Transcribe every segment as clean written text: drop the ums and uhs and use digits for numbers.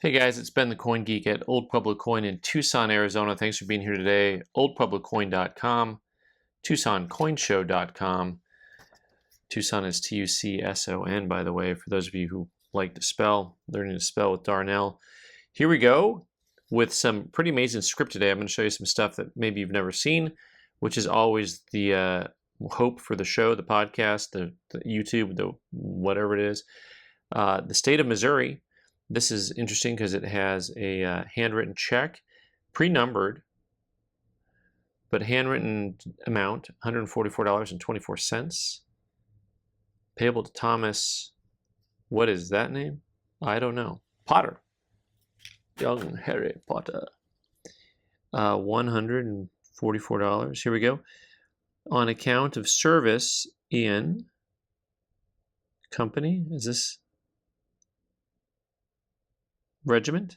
Hey guys, it's Ben the Coin Geek at Old Pueblo Coin in Tucson, Arizona. Thanks for being here today. OldPuebloCoin.com, TucsonCoinshow.com. Tucson is Tucson, by the way, for those of you who like to spell, learning to spell with Darnell. Here we go with some pretty amazing script today. I'm going to show you some stuff that maybe you've never seen, which is always the hope for the show, the podcast, the YouTube, the whatever it is. The state of Missouri. This is interesting because it has a handwritten check, pre-numbered, but handwritten amount, $144.24, payable to Thomas, what is that name? I don't know. Potter. Young Harry Potter. $144. Here we go. On account of service in company, is this regiment?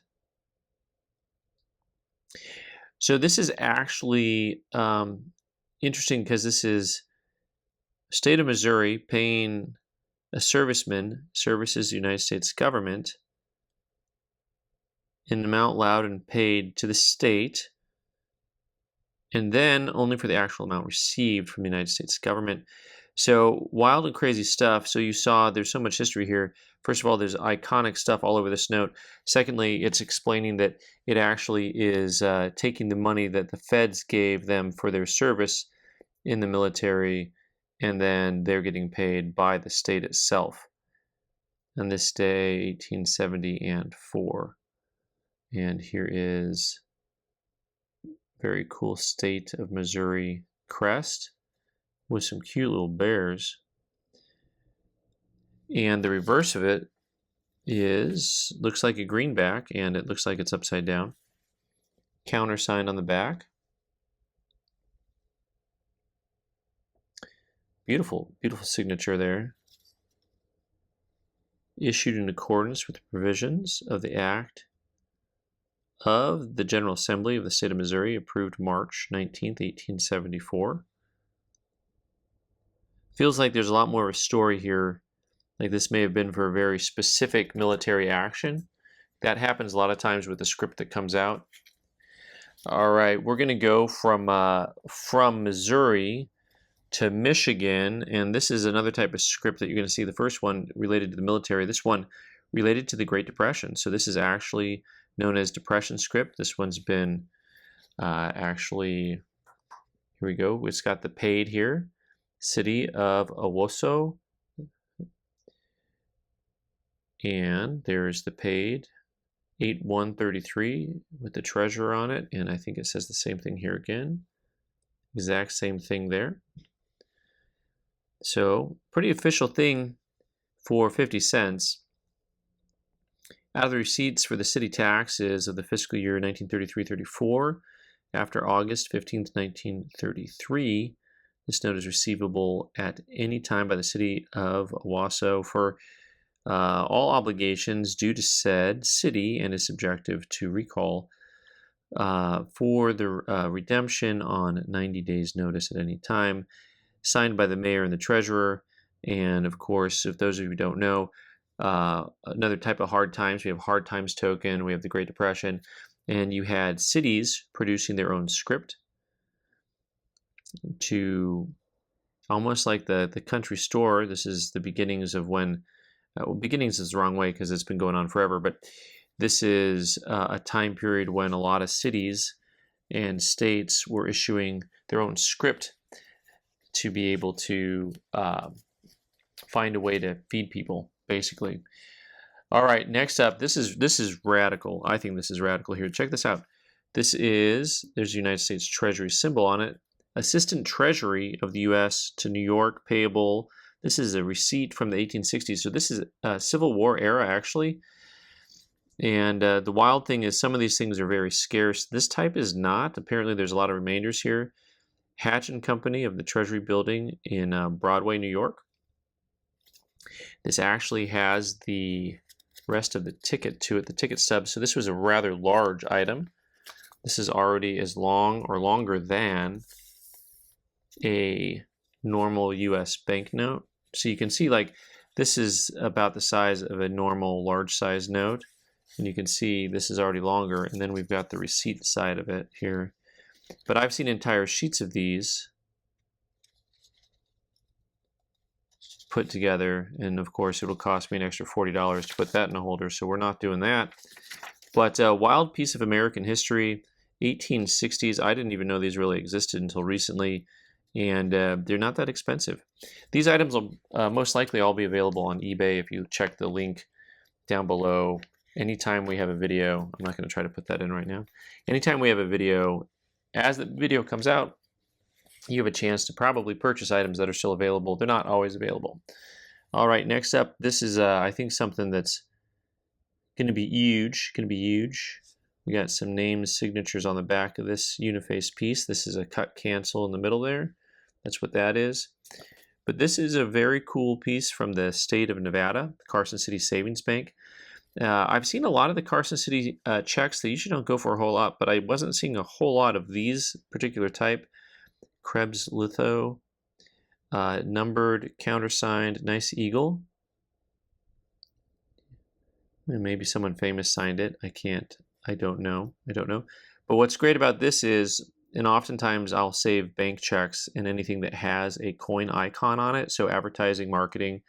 So this is actually interesting because this is state of Missouri paying a serviceman services the United States government in an amount allowed and paid to the state, and then only for the actual amount received from the United States government. So wild and crazy stuff. So you saw there's so much history here. First of all, there's iconic stuff all over this note. Secondly, it's explaining that it actually is taking the money that the feds gave them for their service in the military, and then they're getting paid by the state itself. On this day, 1870 and 4. And here is very cool state of Missouri crest with some cute little bears. And the reverse of it looks like a greenback, and it looks like it's upside down. Countersigned on the back. Beautiful, beautiful signature there. Issued in accordance with the provisions of the Act of the General Assembly of the State of Missouri, approved March 19th, 1874. Feels like there's a lot more of a story here. Like this may have been for a very specific military action. That happens a lot of times with the script that comes out. All right, we're going to go from Missouri to Michigan, and this is another type of script that you're going to see. The first one related to the military, this one related to the Great Depression. So this is actually known as Depression script. This one's been actually, here we go. It's got the paid here. City of Owosso. And there's the paid 8133 with the treasurer on it, and I think it says the same thing here again. Exact same thing there. So pretty official thing for 50 cents. Out of the receipts for the city taxes of the fiscal year 1933-34, after August 15th, 1933, this note is receivable at any time by the city of Owosso for all obligations due to said city, and is subjective to recall for the redemption on 90 days notice at any time, signed by the mayor and the treasurer. And of course, if those of you who don't know, another type of hard times, we have hard times token, we have the Great Depression, and you had cities producing their own script to almost like the country store. This is the beginnings of when beginnings is the wrong way because it's been going on forever, but this is a time period when a lot of cities and states were issuing their own script to be able to find a way to feed people, basically. All right, next up, this is radical. I think this is radical here. Check this out. There's the United States Treasury symbol on it. Assistant Treasury of the U.S. to New York, payable. This is a receipt from the 1860s. So this is a Civil War era, actually. And the wild thing is some of these things are very scarce. This type is not. Apparently there's a lot of remainders here. Hatch and Company of the Treasury Building in Broadway, New York. This actually has the rest of the ticket to it, the ticket stub. So this was a rather large item. This is already as long or longer than a normal U.S. banknote. So you can see like this is about the size of a normal large size note, And you can see this is already longer, and then we've got the receipt side of it here. But I've seen entire sheets of these put together, and of course it'll cost me an extra $40 to put that in a holder, so we're not doing that. But a wild piece of American history, 1860s. I didn't even know these really existed until recently, and they're not that expensive. These items will most likely all be available on eBay if you check the link down below. Anytime we have a video, I'm not going to try to put that in right now. Anytime we have a video, as the video comes out, you have a chance to probably purchase items that are still available. They're not always available. All right, next up, this is I think something that's going to be huge. We got some names, signatures on the back of this uniface piece. This is a cut cancel in the middle there. That's what that is. But this is a very cool piece from the state of Nevada, the Carson City Savings Bank. I've seen a lot of the Carson City checks. They usually don't go for a whole lot, but I wasn't seeing a whole lot of these particular type. Krebs litho, numbered, countersigned, nice eagle. Maybe someone famous signed it. I don't know. But what's great about this is, and oftentimes I'll save bank checks and anything that has a coin icon on it. So advertising, marketing,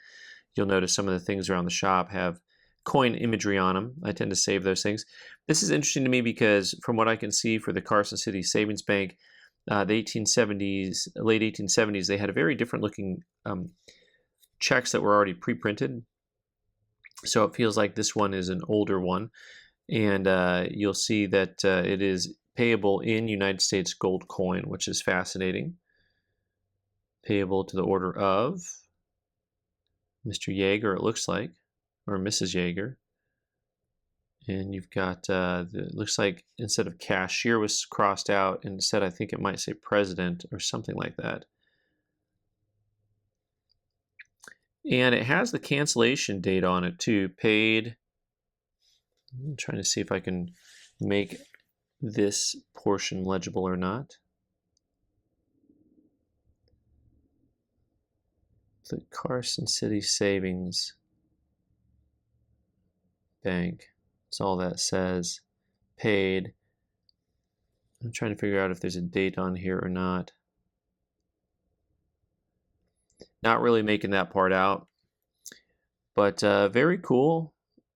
you'll notice some of the things around the shop have coin imagery on them. I tend to save those things. This is interesting to me because from what I can see for the Carson City Savings Bank, the 1870s, late 1870s, they had a very different looking checks that were already pre-printed. So it feels like this one is an older one. And you'll see that it is payable in United States gold coin, which is fascinating. Payable to the order of Mr. Yeager, it looks like, or Mrs. Yeager. And you've got, it looks like instead of cashier was crossed out, and instead I think it might say president or something like that. And it has the cancellation date on it too, paid. I'm trying to see if I can make this portion legible or not. The Carson City Savings Bank. That's all that says. Paid. I'm trying to figure out if there's a date on here or not. Not really making that part out. But very cool.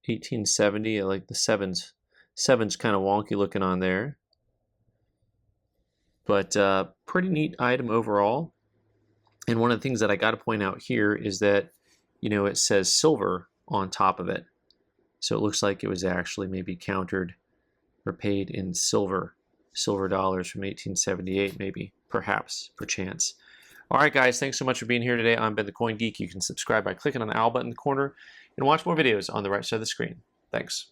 1870. I like the sevens. Seven's kind of wonky looking on there. But pretty neat item overall. And one of the things that I got to point out here is that, you know, it says silver on top of it. So it looks like it was actually maybe countered or paid in silver dollars from 1878, maybe, perhaps, perchance. All right, guys, thanks so much for being here today. I'm Ben the Coin Geek. You can subscribe by clicking on the owl button in the corner and watch more videos on the right side of the screen. Thanks.